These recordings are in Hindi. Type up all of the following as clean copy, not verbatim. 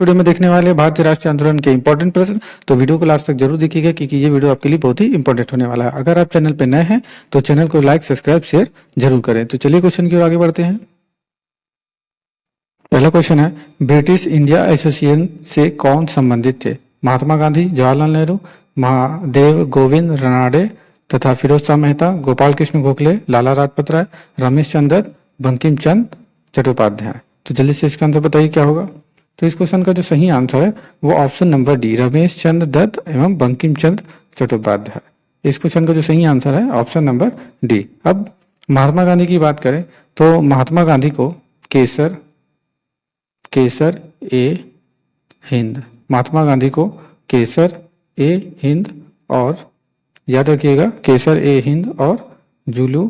वीडियो में देखने वाले भारतीय राष्ट्रीय आंदोलन के इंपॉर्टेंट प्रश्न, तो वीडियो को लास्ट तक जरूर देखिएगा क्योंकि ये वीडियो आपके लिए बहुत ही इंपॉर्टेंट होने वाला है। अगर आप चैनल पर नए हैं तो चैनल को लाइक, सब्सक्राइब, शेयर जरूर करें। तो चलिए क्वेश्चन की ओर आगे बढ़ते हैं। पहला क्वेश्चन है, ब्रिटिश इंडिया एसोसिएशन से कौन संबंधित थे? महात्मा गांधी, जवाहरलाल नेहरू, महादेव गोविंद रानडे तथा फिरोज शाह मेहता, गोपाल कृष्ण गोखले, लाला लाजपत राय, रमेश चंद्र दत्त, बंकिम चंद्र चट्टोपाध्याय। तो जल्दी से इसका आंसर बताइए क्या होगा। तो इस क्वेश्चन का जो सही आंसर है वो option number D, Ramesh Chandra Dutt एवं बंकिम चंद्र चट्टोपाध्याय। इस क्वेश्चन का जो सही आंसर है ऑप्शन नंबर डी। अब महात्मा गांधी की बात करें तो महात्मा गांधी को केसर ए हिंद, महात्मा गांधी को केसर ए हिंद और याद रखिएगा केसर ए हिंद और जुलू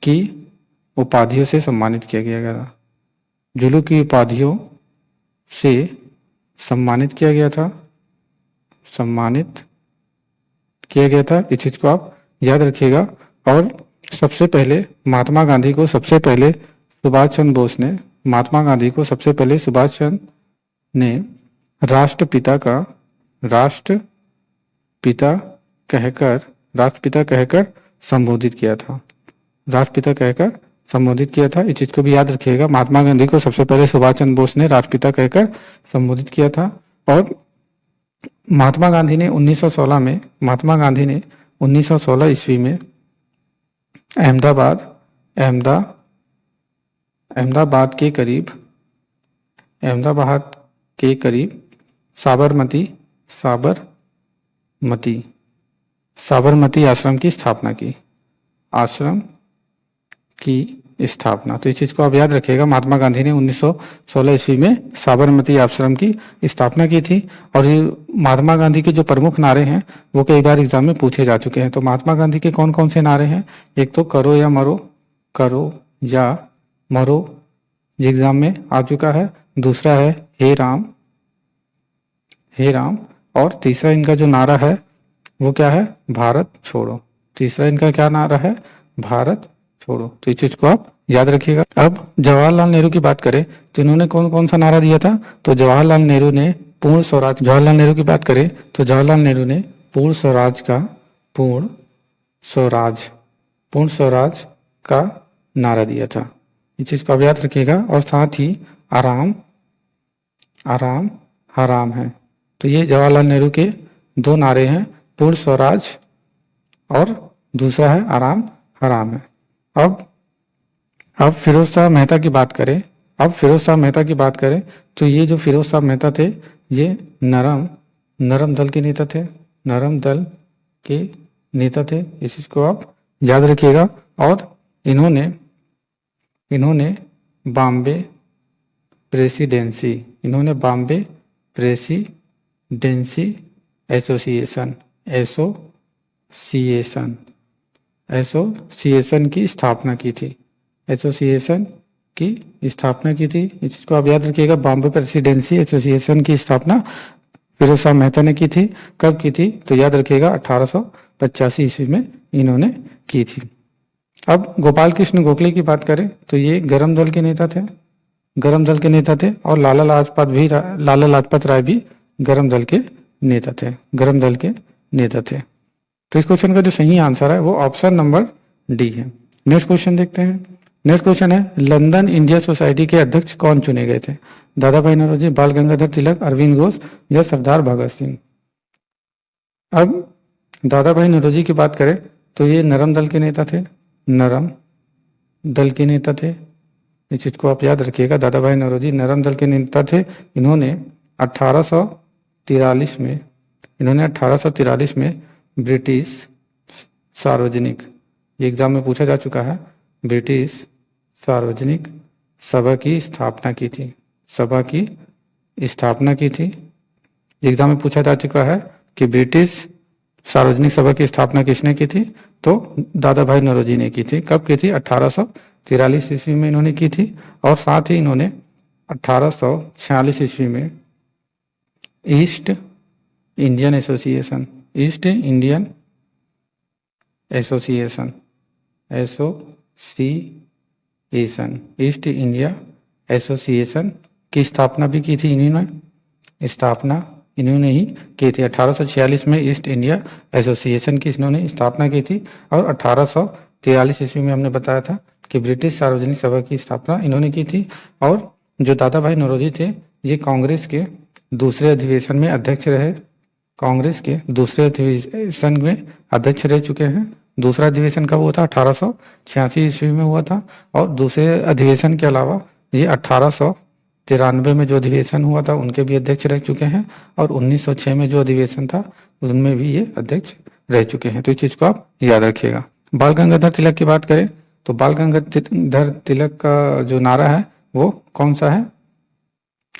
की उपाधियों से सम्मानित किया गया था। जुलू की उपाधियों से सम्मानित किया गया था, इस चीज को आप याद रखिएगा। और सबसे पहले महात्मा गांधी को सबसे पहले सुभाष चंद्र बोस ने, महात्मा गांधी को सबसे पहले सुभाष चंद्र ने राष्ट्रपिता कहकर संबोधित किया था, राष्ट्रपिता कहकर संबोधित किया था। इस चीज को भी याद रखिएगा। महात्मा गांधी को सबसे पहले सुभाष चंद्र बोस ने राष्ट्रपिता कहकर संबोधित किया था। और महात्मा गांधी ने 1916 ईस्वी में अहमदाबाद के करीब साबरमती आश्रम की स्थापना तो इस चीज को आप याद रखिएगा। महात्मा गांधी ने 1916 ईस्वी में साबरमती आश्रम की स्थापना की थी। और महात्मा गांधी के जो प्रमुख नारे हैं वो कई बार एग्जाम में पूछे जा चुके हैं। तो महात्मा गांधी के कौन कौन से नारे हैं? एक तो करो या मरो, ये एग्जाम में आ चुका है। दूसरा है हे राम, और तीसरा इनका जो नारा है वो क्या है? भारत छोड़ो। तीसरा इनका क्या नारा है? भारत छोड़ो। तो इस चीज को आप याद रखिएगा। अब जवाहरलाल नेहरू की बात करें तो इन्होंने कौन कौन सा नारा दिया था? तो जवाहरलाल नेहरू ने पूर्ण स्वराज का नारा दिया था। इस चीज को आप याद रखिएगा। और साथ ही आराम हराम है। तो ये जवाहरलाल नेहरू के दो नारे हैं, पूर्ण स्वराज और दूसरा है आराम हराम है। अब फिरोज शाह मेहता की बात करें तो ये जो फिरोज शाह मेहता थे ये नरम दल के नेता थे। इस चीज को आप याद रखिएगा। और इन्होंने बॉम्बे प्रेसिडेंसी एसोसिएशन की स्थापना की थी। इस चीज को आप याद रखिएगा। बॉम्बे प्रेसिडेंसी एसोसिएशन की स्थापना फिरोज शाह मेहता ने की थी। कब की थी? तो याद रखिएगा 1885 ईस्वी में इन्होंने की थी। अब गोपाल कृष्ण गोखले की बात करें तो ये गरम दल के नेता थे। और लाला लाजपत राय भी गरम दल के नेता थे। तो इस क्वेश्चन का जो सही आंसर है वो ऑप्शन नंबर डी है। नेक्स्ट क्वेश्चन देखते हैं। नेक्स्ट क्वेश्चन है, लंदन इंडिया सोसाइटी के अध्यक्ष कौन चुने गए थे? दादा भाई नौरोजी, बाल गंगाधर तिलक, अरविंद घोष या सरदार भगत सिंह। अब दादा भाई नौरोजी की बात करें तो ये नरम दल के नेता थे। इस चीज को आप याद रखिएगा। दादा भाई नौरोजी नरम दल के नेता थे। इन्होंने 1843 में ब्रिटिश सार्वजनिक, ये एग्जाम में पूछा जा चुका है, ब्रिटिश सार्वजनिक सभा की स्थापना की थी। एग्जाम में पूछा जा चुका है कि ब्रिटिश सार्वजनिक सभा की स्थापना किसने की थी? तो दादा भाई नौरोजी ने की थी। कब की थी? 1843 ईस्वी में इन्होंने की थी। और साथ ही इन्होंने 1846 ईस्वी में east Indian association east India association की स्थापना भी की थी इन्होंने, स्थापना इन्होंने ही की थी। 1846 में ईस्ट इंडिया एसोसिएशन की इन्होंने स्थापना की थी और 1843 ईस्वी में हमने बताया था कि ब्रिटिश सार्वजनिक सभा की स्थापना इन्होंने की थी। और जो दादा भाई नौरोजी थे ये कांग्रेस के दूसरे अधिवेशन में अध्यक्ष रहे, कांग्रेस के दूसरे अधिवेशन में अध्यक्ष रह चुके हैं। दूसरा अधिवेशन कब हुआ था? 1886 ईस्वी में हुआ था। और दूसरे अधिवेशन के अलावा ये 1893 में जो अधिवेशन हुआ था उनके भी अध्यक्ष रह चुके हैं और 1906 में जो अधिवेशन था उनमें भी ये अध्यक्ष रह चुके हैं। तो इस चीज को आप याद रखिएगा। बाल गंगाधर तिलक की बात करें तो बाल गंगाधर तिलक का जो नारा है वो कौन सा है?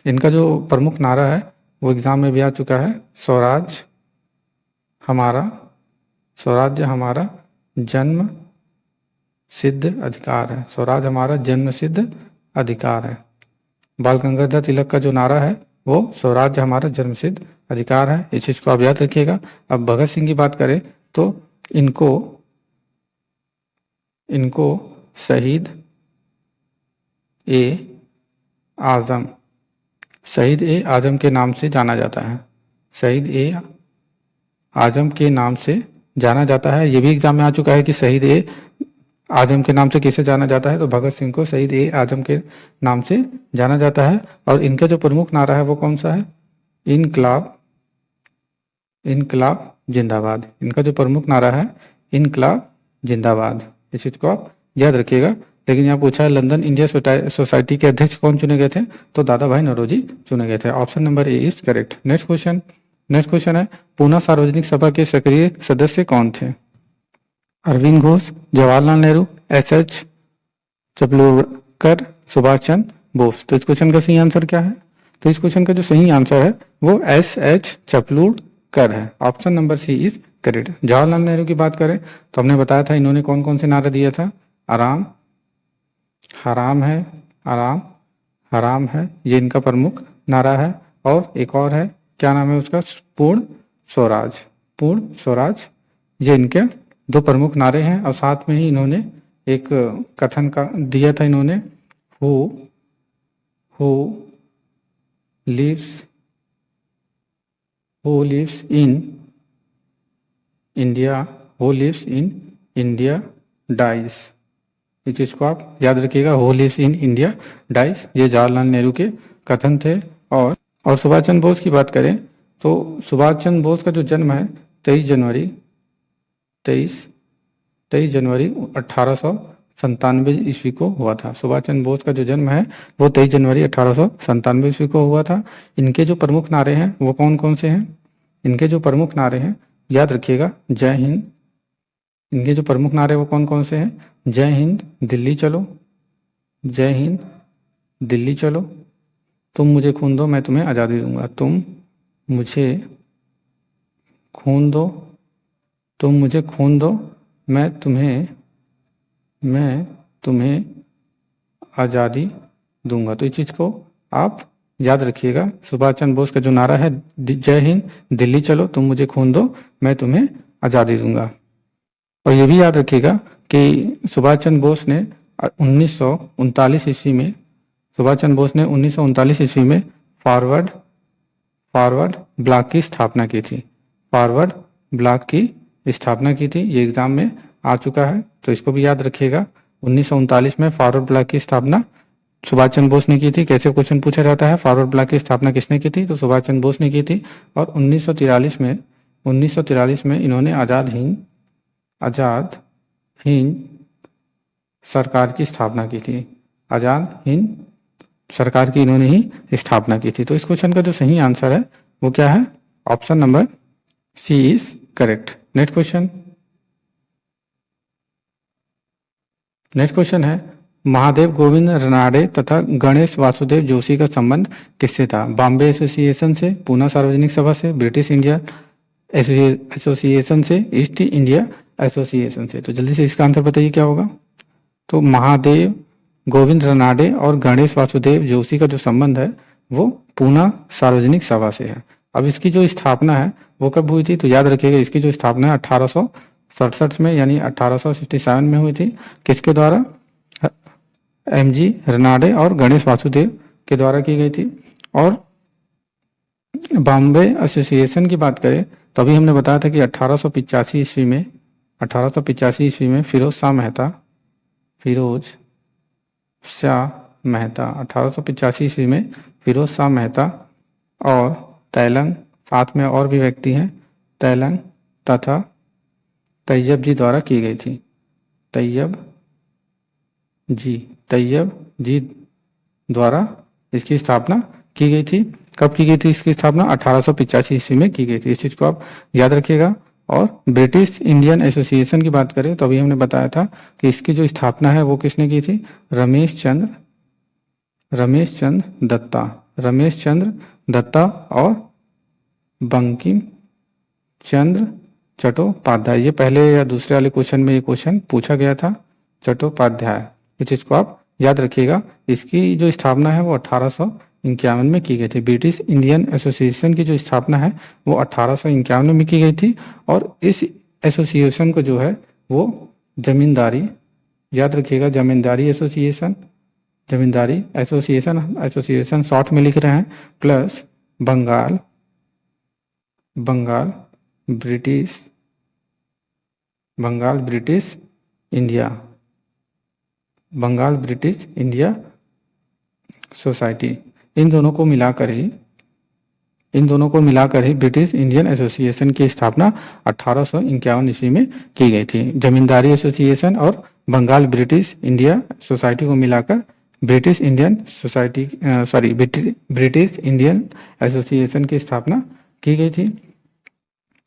इनका जो प्रमुख नारा है वो एग्जाम में भी आ चुका है, स्वराज हमारा जन्म सिद्ध अधिकार है। स्वराज हमारा जन्म सिद्ध अधिकार है। बाल गंगाधर तिलक का जो नारा है वो स्वराज हमारा जन्म सिद्ध अधिकार है। इस चीज को आप याद रखिएगा। अब भगत सिंह की बात करें तो इनको शहीद ए आजम के नाम से जाना जाता है। शहीद ए आजम के नाम से जाना जाता है। ये भी एग्जाम में आ चुका है कि शहीद ए आजम के नाम से किसे जाना जाता है? तो भगत सिंह को शहीद ए आजम के नाम से जाना जाता है। और इनका जो प्रमुख नारा है वो कौन सा है? इनकलाब जिंदाबाद। इनका जो प्रमुख नारा है इनकलाब जिंदाबाद। इस चीज को आप याद रखिएगा। लेकिन यहाँ पूछा है लंदन इंडिया सोसाइटी के अध्यक्ष कौन चुने गए थे? तो दादा भाई नौरोजी चुने गए थे। Option number A is correct. Next question है पूना सार्वजनिक सभा के सक्रिय सदस्य कौन थे? अरविंद घोष, जवाहरलाल नेहरू, एस.एच. चपलूरकर, सुभाष चंद्र बोस। तो इस क्वेश्चन का सही आंसर क्या है? तो इस क्वेश्चन का जो सही आंसर है वो एस.एच. चपलूरकर है। Option number C is correct. Jawaharlal Nehru की बात करें तो हमने बताया था इन्होंने कौन कौन से नारा दिया था? आराम हराम है ये इनका प्रमुख नारा है। और एक और है, क्या नाम है उसका? पूर्ण स्वराज। ये इनके दो प्रमुख नारे हैं। और साथ में ही इन्होंने एक कथन का दिया था इन्होंने, who lives in India dies. इस चीज को आप याद रखिएगा, who lives in India dies. ये जवाहरलाल नेहरू के कथन थे। और सुभाष चंद्र बोस की बात करें तो सुभाष चंद्र बोस का जो जन्म है 23 जनवरी 1897 ईस्वी को हुआ था। सुभाष चंद्र बोस का जो जन्म है वो 23 जनवरी 1897 ईस्वी को हुआ था। इनके जो प्रमुख नारे हैं वो कौन कौन से हैं? इनके जो प्रमुख नारे हैं याद रखिएगा, जय हिंद। इनके जो प्रमुख नारे वो कौन कौन से हैं? जय हिंद दिल्ली चलो, तुम मुझे खून दो मैं तुम्हें आज़ादी दूंगा। तुम मुझे खून दो मैं तुम्हें आज़ादी दूंगा। तो इस चीज़ को आप याद रखिएगा। सुभाष चंद्र बोस का जो नारा है जय हिंद दिल्ली चलो, तुम मुझे खून दो मैं तुम्हें आज़ादी दूंगा। और ये भी याद रखिएगा कि सुभाष चंद्र बोस ने 1939 ईस्वी में फॉरवर्ड ब्लॉक की स्थापना की थी। ये एग्जाम में आ चुका है तो इसको भी याद रखिएगा। 1939 में फॉरवर्ड ब्लॉक की स्थापना सुभाष चंद्र बोस ने की थी। कैसे क्वेश्चन पूछा जाता है, फॉरवर्ड ब्लॉक की स्थापना किसने की थी? तो सुभाष चंद्र बोस ने की थी। और 1943 में इन्होंने आजाद हिंद सरकार की स्थापना की थी। आजाद हिंद सरकार की इन्होंने ही स्थापना की थी। तो इस क्वेश्चन का जो सही आंसर है वो क्या है? Option number C is correct. Next question है महादेव गोविंद रनाडे तथा गणेश वासुदेव जोशी का संबंध किससे था? बॉम्बे एसोसिएशन से, पूना सार्वजनिक सभा से, ब्रिटिश इंडिया एसोसिएशन से, ईस्ट इंडिया एसोसिएशन से। तो जल्दी से इसका आंसर बताइए क्या होगा? तो महादेव गोविंद रनाडे और गणेश वासुदेव जोशी का जो संबंध है वो पूना सार्वजनिक सभा से है। अब इसकी जो स्थापना है वो कब हुई थी? तो याद रखिएगा इसकी जो स्थापना है 1867 में यानी 1867 में हुई थी। किसके द्वारा? एम.जी. रनाडे और गणेश वासुदेव के द्वारा की गई थी। और बॉम्बे एसोसिएशन की बात करें तो अभी हमने बताया था कि 1885 ईस्वी में फिरोज शाह मेहता 1885 ईस्वी में फिरोज शाह मेहता और तैलंग, साथ में और भी व्यक्ति हैं, तैलंग तथा तैयब जी द्वारा की गई थी। तैयब जी द्वारा इसकी स्थापना की गई थी। कब की गई थी इसकी स्थापना? 1885 ईस्वी में की गई थी। इस चीज को आप याद रखिएगा। और ब्रिटिश इंडियन एसोसिएशन की बात करें तो अभी हमने बताया था कि इसकी जो स्थापना है वो किसने की थी? रमेश चंद्र दत्ता और बंकिम चंद्र चट्टोपाध्याय। ये पहले या दूसरे वाले क्वेश्चन में ये क्वेश्चन पूछा गया था, चट्टोपाध्याय। इस चीज को आप याद रखिएगा। इसकी जो स्थापना है वो 1851 में की गई थी। ब्रिटिश इंडियन एसोसिएशन की जो स्थापना है वो 1851 में की गई थी। और इस एसोसिएशन को जो है वो जमींदारी, याद रखिएगा, जमींदारी एसोसिएशन शॉर्ट में लिख रहे हैं, plus Bengal British India society. इन दोनों को मिलाकर ही ब्रिटिश इंडियन एसोसिएशन की स्थापना 1851 ईस्वी में की गई थी। जमींदारी एसोसिएशन और बंगाल ब्रिटिश इंडिया सोसाइटी को मिलाकर ब्रिटिश इंडियन एसोसिएशन की स्थापना की गई थी।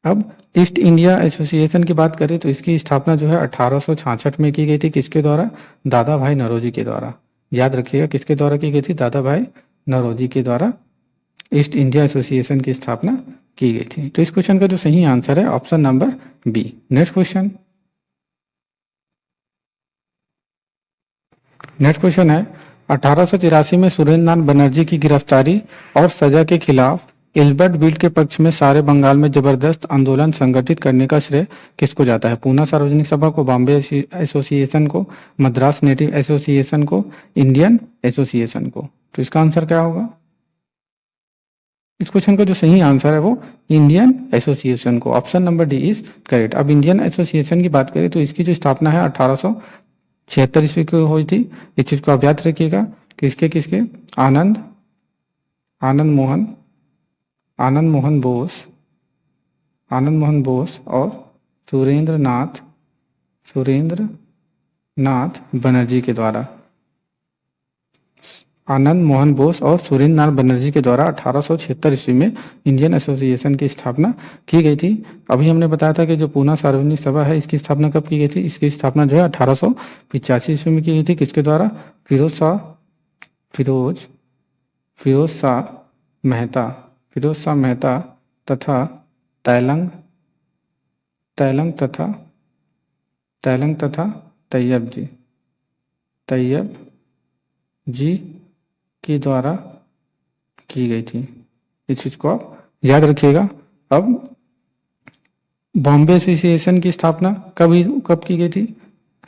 अब ईस्ट इंडिया एसोसिएशन की बात करें तो इसकी स्थापना जो है 1866 में की गई थी। किसके द्वारा? दादा भाई नौरोजी के द्वारा। याद रखिएगा, किसके द्वारा की गई थी? दादा भाई नौरोजी के द्वारा ईस्ट इंडिया एसोसिएशन की स्थापना की गई थी। तो इस क्वेश्चन का जो सही आंसर है option number B. Next question है 1883 में सुरेंद्रनाथ बनर्जी की गिरफ्तारी और सजा के खिलाफ इल्बर्ट बिल के पक्ष में सारे बंगाल में जबरदस्त आंदोलन संगठित करने का श्रेय किसको जाता है? पूना सार्वजनिक सभा को, बॉम्बे एसोसिएशन को, मद्रास नेटिव एसोसिएशन को, इंडियन एसोसिएशन को। तो इसका आंसर क्या होगा? इस क्वेश्चन का जो सही आंसर है वो इंडियन एसोसिएशन को, option number D is correct. अब इंडियन एसोसिएशन की बात करें तो इसकी जो स्थापना है 1876 ईस्वी को हुई थी। इस चीज को आप याद रखिएगा। किसके? आनंद मोहन बोस और सुरेंद्रनाथ बनर्जी के द्वारा। आनंद मोहन बोस और सुरेंद्रनाथ बनर्जी के द्वारा 1876 ईस्वी में इंडियन एसोसिएशन की स्थापना की गई थी। अभी हमने बताया था कि जो पूना सार्वजनिक सभा है इसकी स्थापना कब की गई थी? इसकी स्थापना जो है 1885 ईस्वी में की गई थी। किसके द्वारा? फिरोज शाह मेहता तथा तैलंग तथा तैयब जी के द्वारा की गई थी। इस चीज को आप याद रखिएगा। अब बॉम्बे एसोसिएशन की स्थापना कब की गई थी?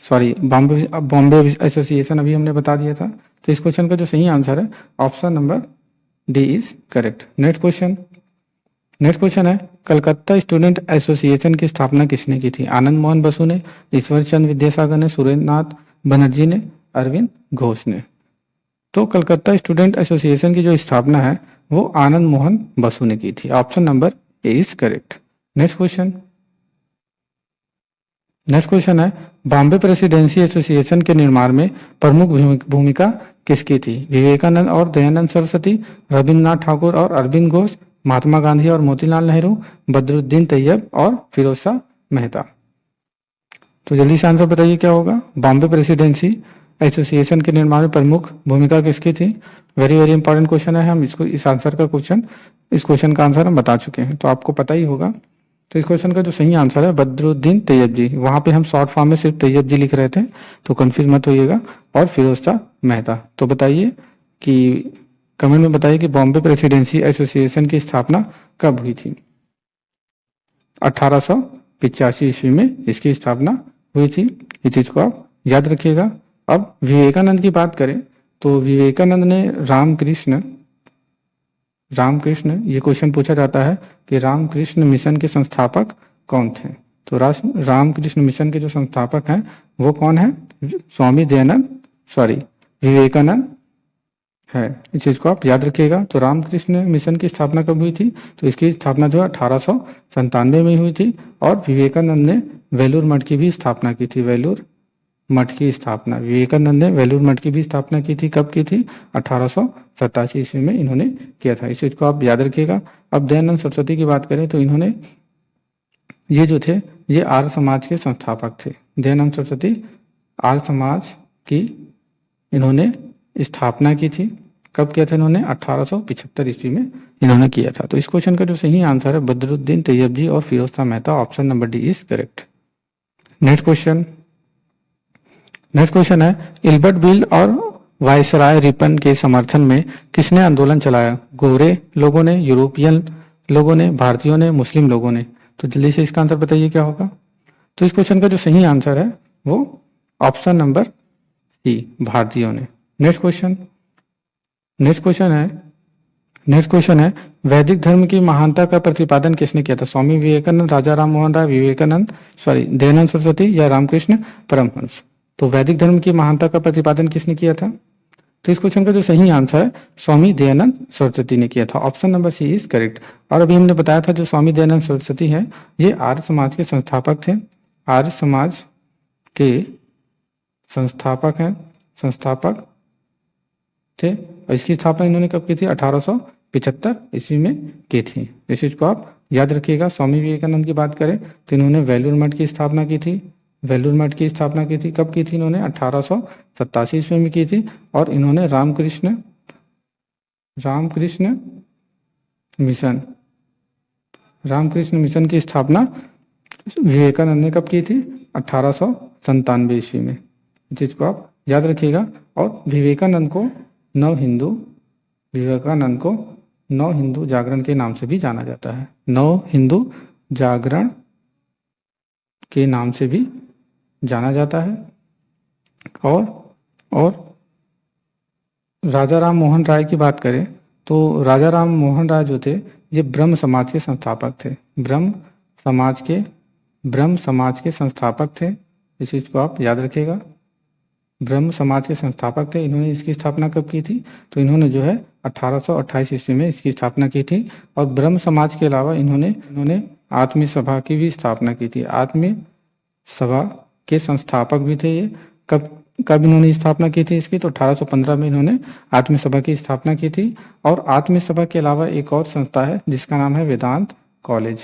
सॉरी, बॉम्बे एसोसिएशन अभी हमने बता दिया था। तो इस क्वेश्चन का जो सही आंसर है option number D is correct. Next question है कलकत्ता स्टूडेंट एसोसिएशन की स्थापना किसने की थी? आनंद मोहन बसु ने, ईश्वर चंद्र विद्यासागर ने, सुरेंद्रनाथ बनर्जी ने, अरविंद घोष ने। तो कलकत्ता स्टूडेंट एसोसिएशन की जो स्थापना है वो आनंद मोहन बसु ने की थी। Option number A is correct. Next question है बॉम्बे प्रेसिडेंसी एसोसिएशन के निर्माण में प्रमुख भूमिका किसकी थी? विवेकानंद और दयानंद सरस्वती, रविन्द्रनाथ ठाकुर और अरविंद घोष, महात्मा गांधी और मोतीलाल नेहरू, बदरुद्दीन तैयब और फिरोज शाह मेहता। तो जल्दी से आंसर बताइए क्या होगा? बॉम्बे प्रेसिडेंसी एसोसिएशन के निर्माण में प्रमुख भूमिका किसकी थी? वेरी वेरी इंपॉर्टेंट क्वेश्चन है। हम इस क्वेश्चन का आंसर हम बता चुके हैं, तो आपको पता ही होगा। तो इस क्वेश्चन का जो सही आंसर है बदरुद्दीन तैयब जी। वहां पे हम शॉर्ट फॉर्म में सिर्फ तैयब जी लिख रहे थे, तो कंफ्यूज मत होइएगा। और फिरोज शाह मेहता। तो बताइए कि कमेंट में बताइए कि बॉम्बे प्रेसिडेंसी एसोसिएशन की स्थापना कब हुई थी? 1885 ईस्वी में इसकी स्थापना हुई थी। इस चीज को आप याद रखिएगा। अब विवेकानंद की बात करें तो विवेकानंद ने रामकृष्ण ये क्वेश्चन पूछा जाता है कि रामकृष्ण मिशन के संस्थापक कौन थे। तो रामकृष्ण मिशन के जो संस्थापक हैं वो कौन है? विवेकानंद है। इस चीज को आप याद रखिएगा। तो रामकृष्ण मिशन की स्थापना कब हुई थी? तो इसकी स्थापना जो है 1897 में हुई थी और विवेकानंद ने वेलूर मठ की भी स्थापना की थी। विवेकानंद ने वेलूर मठ की भी स्थापना की थी। कब की थी? 1887 ईस्वी में इन्होंने किया था। इस चीज को आप याद रखिएगा। अब दयानंद सरस्वती की बात करें तो इन्होंने ये जो थे ये आर्य समाज के संस्थापक थे। दयानंद सरस्वती आर्य समाज की इन्होंने स्थापना की थी। कब किया था इन्होंने? 1875 ईस्वी में इन्होंने किया था। तो इस क्वेश्चन का जो सही आंसर है बदरुद्दीन तैयबजी और Firoz Shah Mehta, option number D is correct. Next question है इल्बर्ट बिल और वायसराय रिपन के समर्थन में किसने आंदोलन चलाया? गोरे लोगों ने, यूरोपियन लोगों ने, भारतीयों ने, मुस्लिम लोगों ने? तो जल्दी से इसका आंसर बताइए क्या होगा। तो इस क्वेश्चन का जो सही आंसर है वो ऑप्शन नंबर सी, भारतीयों ने। नेक्स्ट क्वेश्चन है वैदिक धर्म की महानता का प्रतिपादन किसने किया था? स्वामी विवेकानंद, राजा राम मोहन राय, दयानंद सरस्वती या रामकृष्ण परमहंस? तो वैदिक धर्म की महानता का प्रतिपादन किसने किया था? तो इस क्वेश्चन का जो सही आंसर है स्वामी दयानंद सरस्वती ने किया था। Option number C is correct. और अभी हमने बताया था जो स्वामी दयानंद सरस्वती हैं ये आर्य समाज के संस्थापक थे। आर्य समाज के संस्थापक थे और इसकी स्थापना इन्होंने कब की थी? 1875 ईस्वी में की थी। इस चीज को आप याद रखिएगा। स्वामी विवेकानंद की बात करें तो इन्होंने वेलूर मठ की स्थापना की थी। कब की थी इन्होंने? 1887 ईस्वी में की थी। और इन्होंने रामकृष्ण मिशन की स्थापना विवेकानंद ने कब की थी? 1897 ईस्वी में। इस चीज को आप याद रखिएगा। और विवेकानंद को नव हिंदू जागरण के नाम से भी जाना जाता है। नव हिंदू जागरण के नाम से भी जाना जाता है। और राजा राम मोहन राय की बात करें तो राजा राम मोहन राय जो थे ये ब्रह्म समाज के संस्थापक थे। ब्रह्म समाज के संस्थापक थे। इस चीज को आप याद रखिएगा। ब्रह्म समाज के संस्थापक थे। इन्होंने इसकी स्थापना कब की थी? तो इन्होंने जो है 1828 ईस्वी में इसकी स्थापना की थी। और ब्रह्म समाज के अलावा इन्होंने आत्मीय सभा की भी स्थापना की थी। आत्मीय सभा के संस्थापक भी थे ये। कब इन्होंने स्थापना की थी इसकी? तो 1815 में इन्होंने आत्मीय सभा की स्थापना की थी। और आत्मीय सभा के अलावा एक और संस्था है जिसका नाम है वेदांत कॉलेज।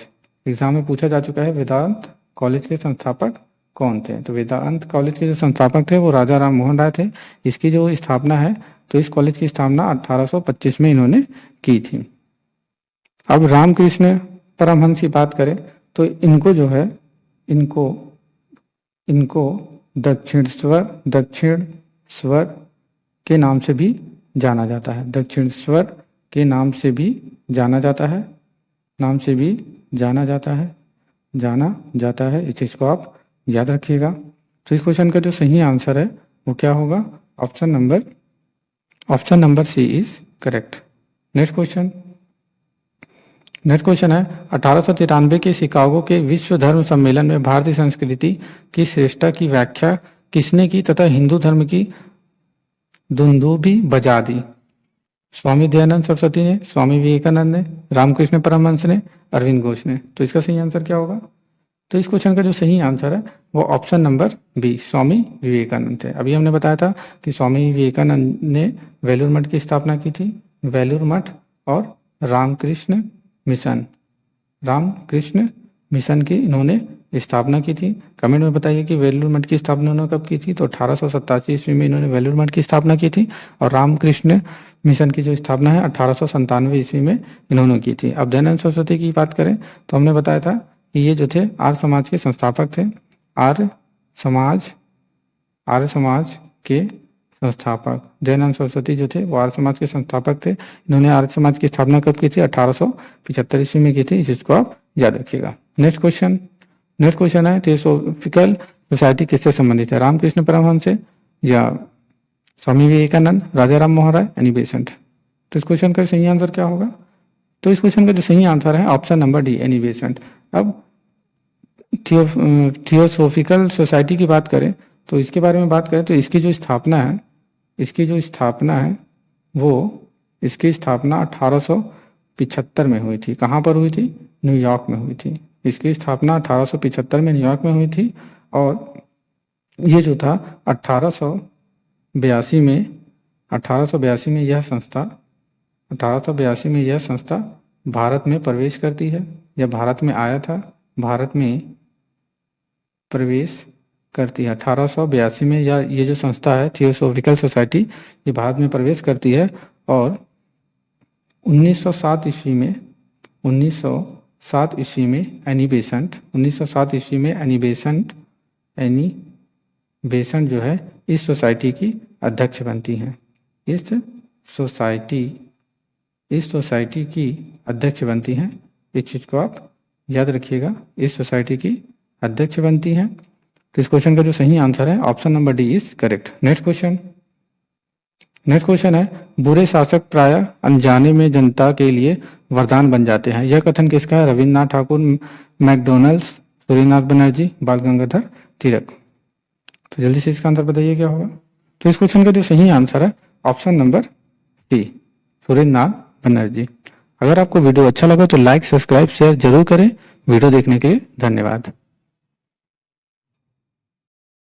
एग्जाम में पूछा जा चुका है वेदांत कॉलेज के संस्थापक कौन थे? तो वेदांत कॉलेज के जो संस्थापक थे वो राजा राम मोहन राय थे। इसकी जो स्थापना है तो इस कॉलेज की स्थापना 1825 में इन्होंने की थी। अब रामकृष्ण परमहंस की बात करें तो इनको जो है इनको दक्षिण स्वर के नाम से भी जाना जाता है। दक्षिण स्वर के नाम से भी जाना जाता है। इस चीज को आप याद रखिएगा। तो इस क्वेश्चन का जो सही आंसर है वो क्या होगा? Option number C is correct. Next question है 1893 के शिकागो के विश्व धर्म सम्मेलन में भारतीय संस्कृति की श्रेष्ठता की व्याख्या किसने की तथा हिंदू धर्म की दुंदुभी बजा दी? स्वामी दयानंद सरस्वती ने, स्वामी विवेकानंद ने, रामकृष्ण परमहंस ने, अरविंद घोष ने? तो इसका सही आंसर क्या होगा? तो इस क्वेश्चन का जो सही आंसर है वो option number B, Swami Vivekananda थे। अभी हमने बताया था कि स्वामी विवेकानंद ने वेलूर मठ की स्थापना की थी। वेलूर मठ और रामकृष्ण मिशन की इन्होंने स्थापना की थी। कमेंट में बताइए कि वेलूर मठ की स्थापना उन्होंने कब की थी? तो 1887 ईस्वी में इन्होंने वेलूर मठ की स्थापना की थी। और रामकृष्ण मिशन की जो स्थापना है 1897 ईस्वी में इन्होंने की थी। अब दयानंद सरस्वती की बात करें तो हमने बताया था कि ये जो थे आर्य समाज के संस्थापक थे। आर्य समाज के संस्थापक दयानंद सरस्वती जो थे वो आर्य समाज के संस्थापक थे। इन्होंने आर्य समाज की स्थापना कब की थी? 1875 ईस्वी में की थी। इस चीज को आप याद रखिएगा। नेक्स्ट क्वेश्चन है थियोसॉफिकल सोसाइटी किससे संबंधित है? रामकृष्ण परमहंस से या स्वामी विवेकानंद, राजा राम मोहन राय, एनी बेसेंट। तो इस क्वेश्चन का सही आंसर क्या होगा? तो इस क्वेश्चन का जो सही आंसर है option number D, Annie Besant. अब थियोसोफिकल सोसाइटी की बात करें तो इसके बारे में बात करें तो इसकी जो स्थापना है वो इसकी स्थापना 1875 में हुई थी। कहाँ पर हुई थी? न्यूयॉर्क में हुई थी। इसकी स्थापना 1875 में न्यूयॉर्क में हुई थी और ये जो था 1882 में यह संस्था भारत में प्रवेश करती है, या भारत में आया था, भारत में प्रवेश करती है 1882 में। या ये जो संस्था है थियोसोफिकल सोसाइटी, ये भारत में प्रवेश करती है और 1907 ईस्वी में एनी बेसेंट जो है इस सोसाइटी की अध्यक्ष बनती हैं। इस सोसाइटी की अध्यक्ष बनती हैं। इस चीज़ को आप याद रखिएगा, इस सोसाइटी की अध्यक्ष बनती हैं। तो इस क्वेश्चन का जो सही आंसर है option number D is correct. Next question है, बुरे शासक प्राय अनजाने में जनता के लिए वरदान बन जाते हैं। यह कथन किसका है? रविन्द्रनाथ ठाकुर, मैकडोनल्ड्स, सूर्यनाथ बनर्जी, बाल गंगाधर तिलक। तो जल्दी से इसका आंसर बताइए क्या होगा? तो इस क्वेश्चन का जो सही आंसर है option number C, Suryanath Banerjee. अगर आपको वीडियो अच्छा लगा तो लाइक, सब्सक्राइब, शेयर जरूर करें। वीडियो देखने के लिए धन्यवाद।